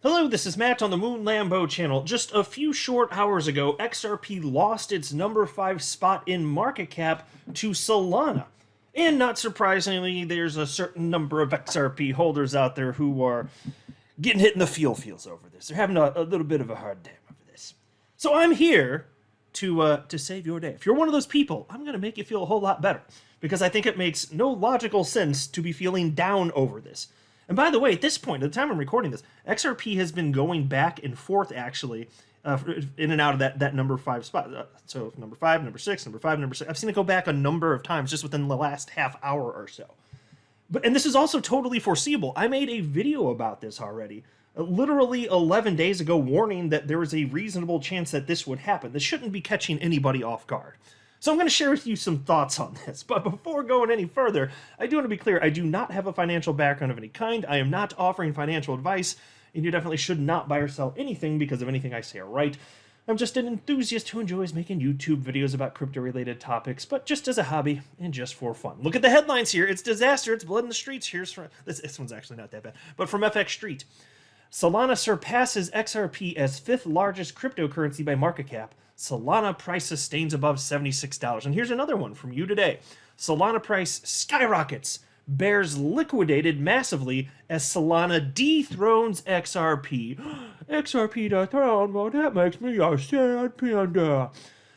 Hello, this is Matt on the Moon Lambo channel. Just a few short hours ago, XRP lost its number 5 spot in market cap to Solana. And not surprisingly, there's a certain number of XRP holders out there who are getting hit in the feels over this. They're having a little bit of a hard time over this. So I'm here to save your day. If you're one of those people, I'm going to make you feel a whole lot better, because I think it makes no logical sense to be feeling down over this. And by the way, at this point, at the time I'm recording this, XRP has been going back and forth, actually, in and out of that number 5 spot. So number 5, number 6, number 5, number 6. I've seen it go back a number of times just within the last half hour or so. And this is also totally foreseeable. I made a video about this already, literally 11 days ago, warning that there was a reasonable chance that this would happen. This shouldn't be catching anybody off guard. So I'm going to share with you some thoughts on this. But before going any further, I do want to be clear, I do not have a financial background of any kind. I am not offering financial advice, and you definitely should not buy or sell anything because of anything I say or write. I'm just an enthusiast who enjoys making YouTube videos about crypto-related topics, but just as a hobby and just for fun. Look at the headlines here. It's disaster. It's blood in the streets. Here's from this one's actually not that bad, but from FX Street. Solana surpasses XRP as 5th largest cryptocurrency by market cap. Solana price sustains above $76. And here's another one from You Today. Solana price skyrockets. Bears liquidated massively as Solana dethrones XRP. XRP dethroned, well, that makes me a sad panda.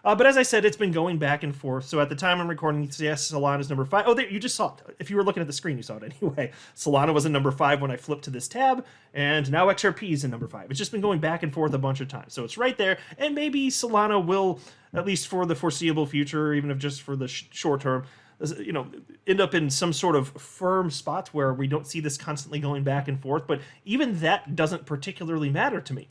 But as I said, it's been going back and forth. So at the time I'm recording, yes, Solana is number 5. Oh, there, you just saw it. If you were looking at the screen, you saw it anyway. Solana was in number 5 when I flipped to this tab, and now XRP is in number 5. It's just been going back and forth a bunch of times. So it's right there, and maybe Solana will, at least for the foreseeable future, even if just for the short term, end up in some sort of firm spot where we don't see this constantly going back and forth. But even that doesn't particularly matter to me.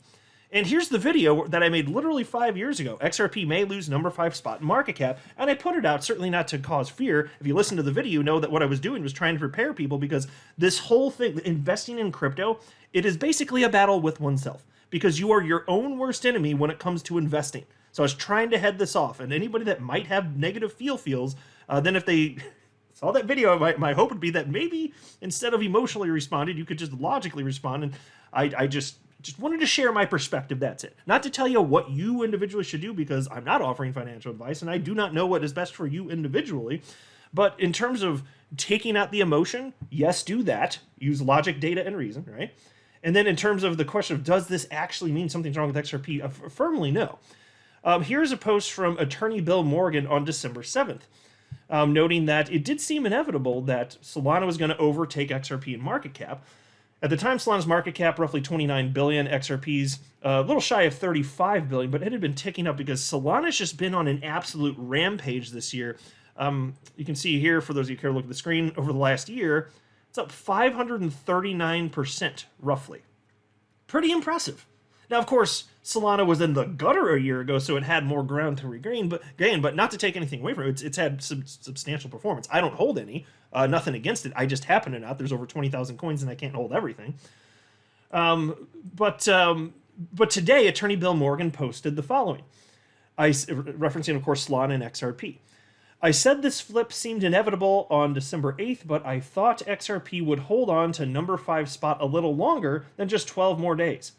And here's the video that I made literally 5 years ago. XRP may lose number 5 spot in market cap, and I put it out certainly not to cause fear. If you listen to the video, you know that what I was doing was trying to prepare people, because this whole thing, investing in crypto, it is basically a battle with oneself, because you are your own worst enemy when it comes to investing. So I was trying to head this off, and anybody that might have negative feels, then if they saw that video, my hope would be that maybe instead of emotionally responding, you could just logically respond. And I just wanted to share my perspective, that's it. Not to tell you what you individually should do, because I'm not offering financial advice, and I do not know what is best for you individually. But in terms of taking out the emotion, yes, do that. Use logic, data, and reason, right? And then in terms of the question of does this actually mean something's wrong with XRP, firmly no. Here's a post from Attorney Bill Morgan on December 7th, noting that it did seem inevitable that Solana was going to overtake XRP in market cap. At the time, Solana's market cap, roughly 29 billion, XRP's a little shy of 35 billion, but it had been ticking up because Solana's just been on an absolute rampage this year. You can see here, for those of you who care to look at the screen, over the last year, it's up 539%, roughly. Pretty impressive. Now, of course, Solana was in the gutter a year ago, so it had more ground to regain, but not to take anything away from it, it's had substantial performance. I don't hold any, nothing against it. I just happen to not. There's over 20,000 coins, and I can't hold everything. But today, Attorney Bill Morgan posted the following, referencing, of course, Solana and XRP. I said this flip seemed inevitable on December 8th, but I thought XRP would hold on to number 5 spot a little longer than just 12 more days.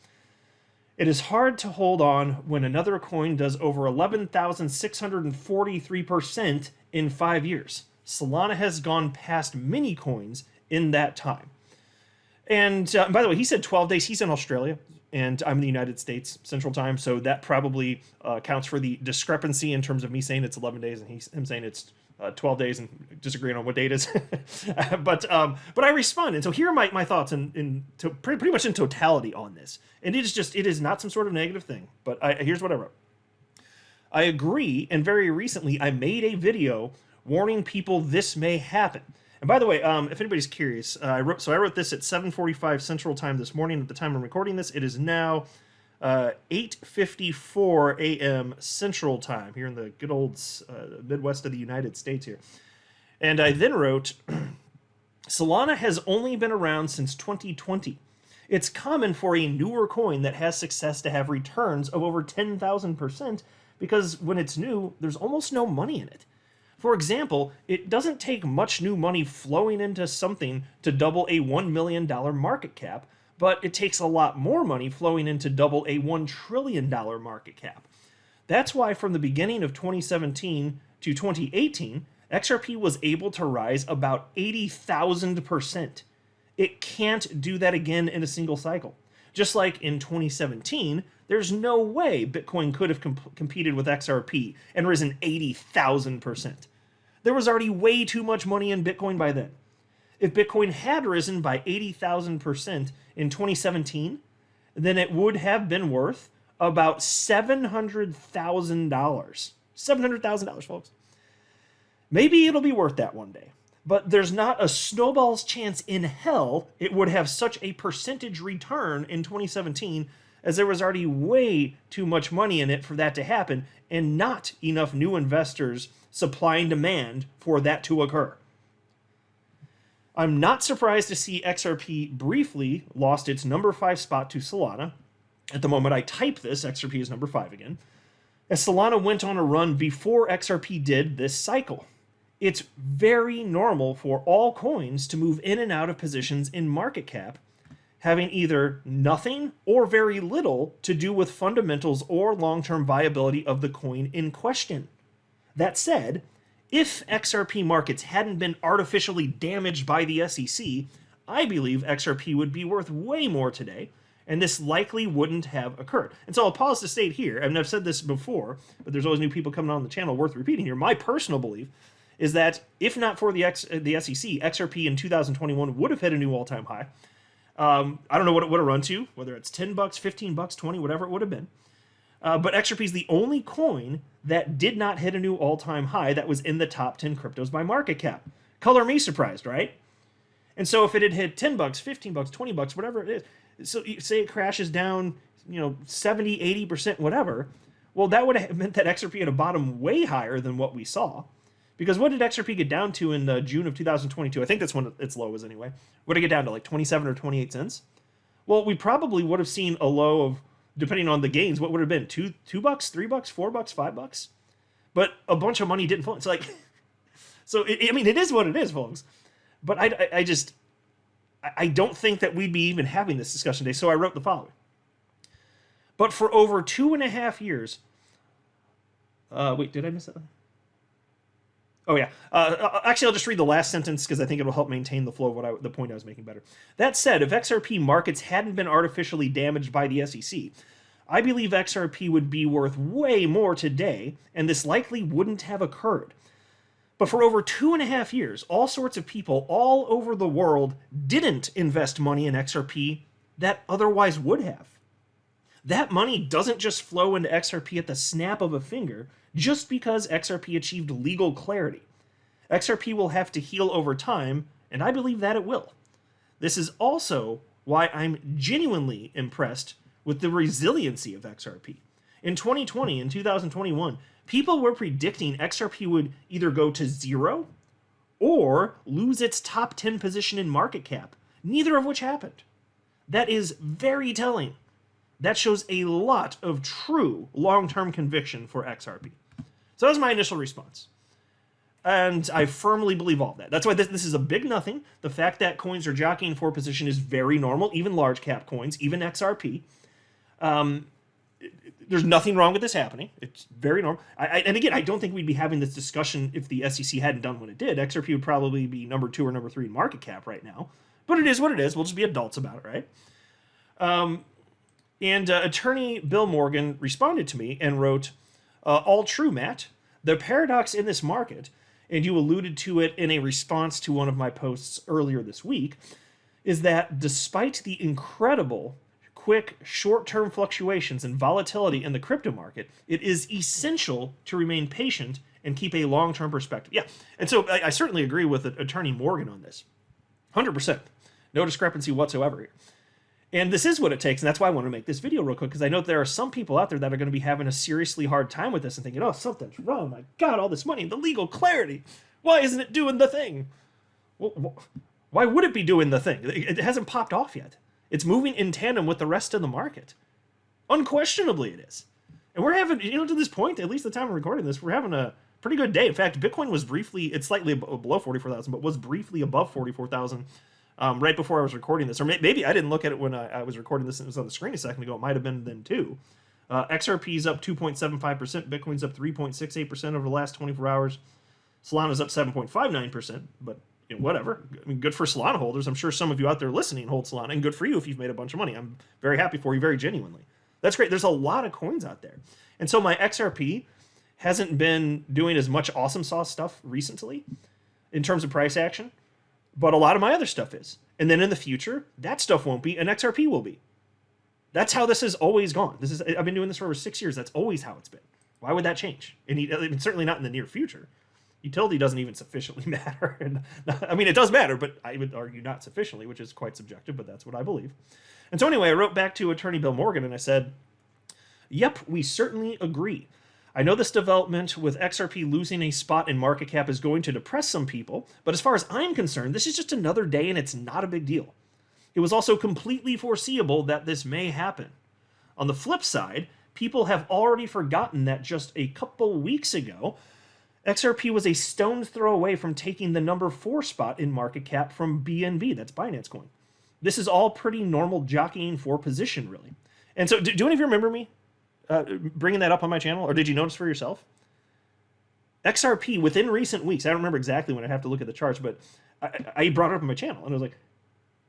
It is hard to hold on when another coin does over 11,643% in 5 years. Solana has gone past many coins in that time. And by the way, he said 12 days. He's in Australia, and I'm in the United States Central Time, so that probably counts for the discrepancy in terms of me saying it's 11 days and him saying it's 12 days and disagreeing on what date it is. but I respond. And so here are my thoughts pretty much in totality on this. And it is not some sort of negative thing, but here's what I wrote. I agree, and very recently I made a video warning people this may happen. And by the way, if anybody's curious, I wrote this at 7:45 Central Time this morning. At the time I'm recording this, it is now 8:54 a.m. Central Time here in the good old Midwest of the United States here. And I then wrote, Solana has only been around since 2020. It's common for a newer coin that has success to have returns of over 10,000%, because when it's new, there's almost no money in it. For example, it doesn't take much new money flowing into something to double a $1 million market cap, but it takes a lot more money flowing in to double a $1 trillion market cap. That's why from the beginning of 2017 to 2018, XRP was able to rise about 80,000%. It can't do that again in a single cycle. Just like in 2017, there's no way Bitcoin could have competed with XRP and risen 80,000%. There was already way too much money in Bitcoin by then. If Bitcoin had risen by 80,000% in 2017, then it would have been worth about $700,000. $700,000, folks. Maybe it'll be worth that one day. But there's not a snowball's chance in hell it would have such a percentage return in 2017, as there was already way too much money in it for that to happen, and not enough new investors supply and demand for that to occur. I'm not surprised to see XRP briefly lost its number 5 spot to Solana. At the moment I type this, XRP is number 5 again, as Solana went on a run before XRP did this cycle. It's very normal for all coins to move in and out of positions in market cap, having either nothing or very little to do with fundamentals or long-term viability of the coin in question. That said, if XRP markets hadn't been artificially damaged by the SEC, I believe XRP would be worth way more today, and this likely wouldn't have occurred. And so I'll pause to state here, and I've said this before, but there's always new people coming on the channel worth repeating here. My personal belief is that if not for the SEC, XRP in 2021 would have hit a new all-time high. I don't know what it would have run to, whether it's $10, $15, 20, whatever it would have been. But XRP is the only coin that did not hit a new all-time high that was in the top 10 cryptos by market cap. Color me surprised, right? And so if it had hit $10, $15, $20, whatever it is, so say it crashes down, 70, 80%, whatever, well, that would have meant that XRP had a bottom way higher than what we saw. Because what did XRP get down to in June of 2022? I think that's when its low was anyway. What did it get down to, like 27 or 28 cents? Well, we probably would have seen a low of, depending on the gains, what would have been? $2, $3, $4, $5? But a bunch of money didn't flow. It's like, so, it is what it is, folks. But I don't think that we'd be even having this discussion today, so I wrote the following. But for over 2.5 years, wait, did I miss that one? Oh, yeah. Actually, I'll just read the last sentence because I think it'll help maintain the flow of the point I was making better. That said, if XRP markets hadn't been artificially damaged by the SEC, I believe XRP would be worth way more today, and this likely wouldn't have occurred. But for over 2.5 years, all sorts of people all over the world didn't invest money in XRP that otherwise would have. That money doesn't just flow into XRP at the snap of a finger just because XRP achieved legal clarity. XRP will have to heal over time, and I believe that it will. This is also why I'm genuinely impressed with the resiliency of XRP. In 2020 and 2021, people were predicting XRP would either go to zero or lose its top 10 position in market cap, neither of which happened. That is very telling. That shows a lot of true long-term conviction for XRP. So that was my initial response. And I firmly believe all of that. That's why this is a big nothing. The fact that coins are jockeying for position is very normal, even large cap coins, even XRP. There's nothing wrong with this happening. It's very normal. And again, I don't think we'd be having this discussion if the SEC hadn't done what it did. XRP would probably be number 2 or number 3 in market cap right now. But it is what it is. We'll just be adults about it, right? And attorney Bill Morgan responded to me and wrote, all true, Matt. The paradox in this market, and you alluded to it in a response to one of my posts earlier this week, is that despite the incredible, quick, short-term fluctuations and volatility in the crypto market, it is essential to remain patient and keep a long-term perspective. Yeah, and so I certainly agree with attorney Morgan on this. 100%. No discrepancy whatsoever here. And this is what it takes, and that's why I want to make this video real quick, because I know there are some people out there that are going to be having a seriously hard time with this and thinking, oh, something's wrong. My God, all this money, the legal clarity. Why isn't it doing the thing? Well, why would it be doing the thing? It hasn't popped off yet. It's moving in tandem with the rest of the market. Unquestionably it is. And we're having, to this point, at least the time of recording this, we're having a pretty good day. In fact, Bitcoin was briefly, it's slightly below 44,000, but was briefly above 44,000 right before I was recording this. Or maybe I didn't look at it when I was recording this and it was on the screen a second ago. It might have been then too. XRP is up 2.75%. Bitcoin's up 3.68% over the last 24 hours. Solana's up 7.59%, but whatever. I mean, good for Solana holders. I'm sure some of you out there listening hold Solana, and good for you if you've made a bunch of money. I'm very happy for you, very genuinely. That's great. There's a lot of coins out there. And so my XRP hasn't been doing as much awesome sauce stuff recently in terms of price action, but a lot of my other stuff is. And then in the future, that stuff won't be, and XRP will be. That's how this has always gone. I've been doing this for over 6 years. That's always how it's been. Why would that change? And certainly not in the near future. Utility doesn't even sufficiently matter. And, I mean, it does matter, but I would argue not sufficiently, which is quite subjective, but that's what I believe. And so anyway, I wrote back to Attorney Bill Morgan and I said, yep, we certainly agree. I know this development with XRP losing a spot in market cap is going to depress some people, but as far as I'm concerned, this is just another day and it's not a big deal. It was also completely foreseeable that this may happen. On the flip side, people have already forgotten that just a couple weeks ago, XRP was a stone's throw away from taking the number 4 spot in market cap from BNB, that's Binance Coin. This is all pretty normal jockeying for position, really. And so, do any of you remember me bringing that up on my channel, or did you notice for yourself? XRP, within recent weeks, I don't remember exactly when, I'd have to look at the charts, but I brought it up on my channel, and I was like,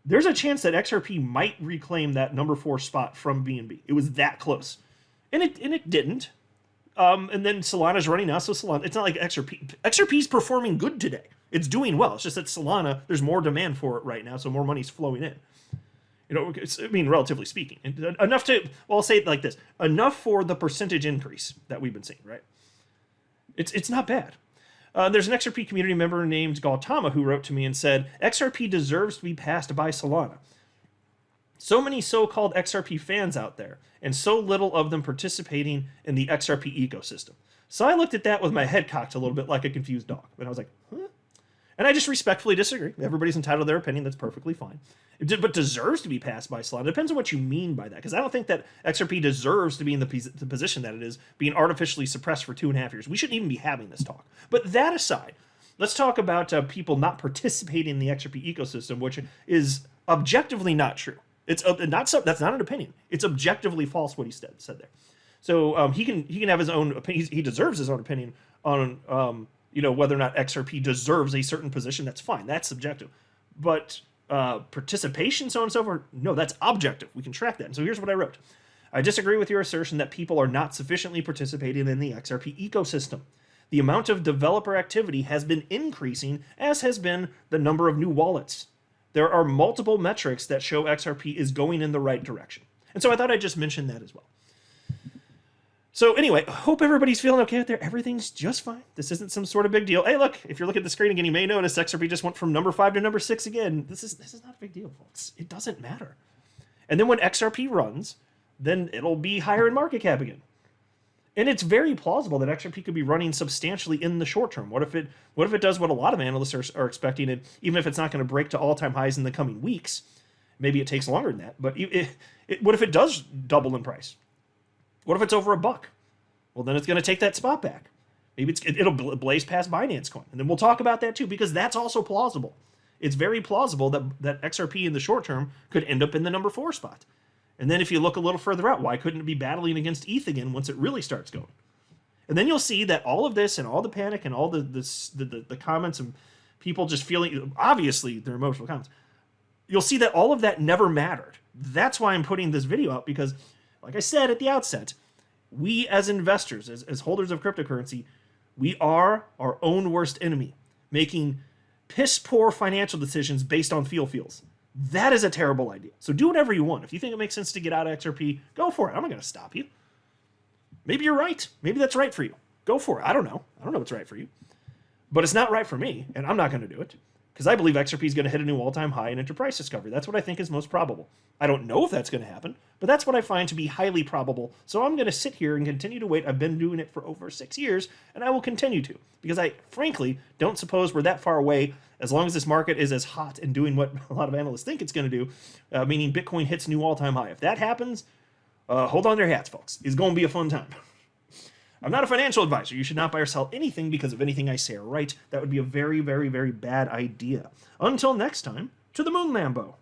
there's a chance that XRP might reclaim that number 4 spot from BNB. It was that close. And it didn't. And then Solana's running now, so Solana, it's not like XRP. XRP's performing good today. It's doing well. It's just that Solana, there's more demand for it right now, so more money's flowing in. Relatively speaking. Enough to, well, I'll say it like this. Enough for the percentage increase that we've been seeing, right? It's not bad. There's an XRP community member named Gautama who wrote to me and said, XRP deserves to be passed by Solana. So many so-called XRP fans out there, and so little of them participating in the XRP ecosystem. So I looked at that with my head cocked a little bit like a confused dog. And I was like, huh? And I just respectfully disagree. Everybody's entitled to their opinion. That's perfectly fine. But deserves to be passed by Solana. It depends on what you mean by that. Because I don't think that XRP deserves to be in the position that it is, being artificially suppressed for 2.5 years. We shouldn't even be having this talk. But that aside, let's talk about people not participating in the XRP ecosystem, which is objectively not true. It's that's not an opinion. It's objectively false what he said there. So he can have his own opinion. He deserves his own opinion on whether or not XRP deserves a certain position. That's fine. That's subjective. But participation, so on and so forth, no, that's objective. We can track that. And so here's what I wrote. I disagree with your assertion that people are not sufficiently participating in the XRP ecosystem. The amount of developer activity has been increasing, as has been the number of new wallets. There are multiple metrics that show XRP is going in the right direction. And so I thought I'd just mention that as well. So anyway, hope everybody's feeling okay out there. Everything's just fine. This isn't some sort of big deal. Hey, look, if you're looking at the screen again, you may notice XRP just went from number 5 to number 6 again. This is not a big deal, folks. It doesn't matter. And then when XRP runs, then it'll be higher in market cap again. And it's very plausible that XRP could be running substantially in the short term. What if it does what a lot of analysts are expecting, and even if it's not going to break to all-time highs in the coming weeks, maybe it takes longer than that. But what if it does double in price? What if it's over $1? Well, then it's going to take that spot back. Maybe it'll blaze past Binance Coin, and then we'll talk about that too, because that's also plausible. It's very plausible that XRP in the short term could end up in the number 4 spot. And then if you look a little further out, why couldn't it be battling against ETH again once it really starts going? And then you'll see that all of this and all the panic and all the comments and people just feeling, obviously they're emotional comments, you'll see that all of that never mattered. That's why I'm putting this video out, because like I said at the outset, we as investors, as holders of cryptocurrency, we are our own worst enemy, making piss poor financial decisions based on feels. That is a terrible idea. So do whatever you want. If you think it makes sense to get out of XRP, go for it. I'm not going to stop you. Maybe you're right. Maybe that's right for you. Go for it. I don't know. I don't know what's right for you. But it's not right for me, and I'm not going to do it, because I believe XRP is going to hit a new all-time high in enterprise discovery. That's what I think is most probable. I don't know if that's going to happen, but that's what I find to be highly probable. So I'm going to sit here and continue to wait. I've been doing it for over 6 years, and I will continue to, because I frankly don't suppose we're that far away, as long as this market is as hot and doing what a lot of analysts think it's going to do, meaning Bitcoin hits new all-time high. If that happens, hold on to your hats, folks. It's going to be a fun time. I'm not a financial advisor. You should not buy or sell anything because of anything I say or write. That would be a very, very, very bad idea. Until next time, to the moon Lambo.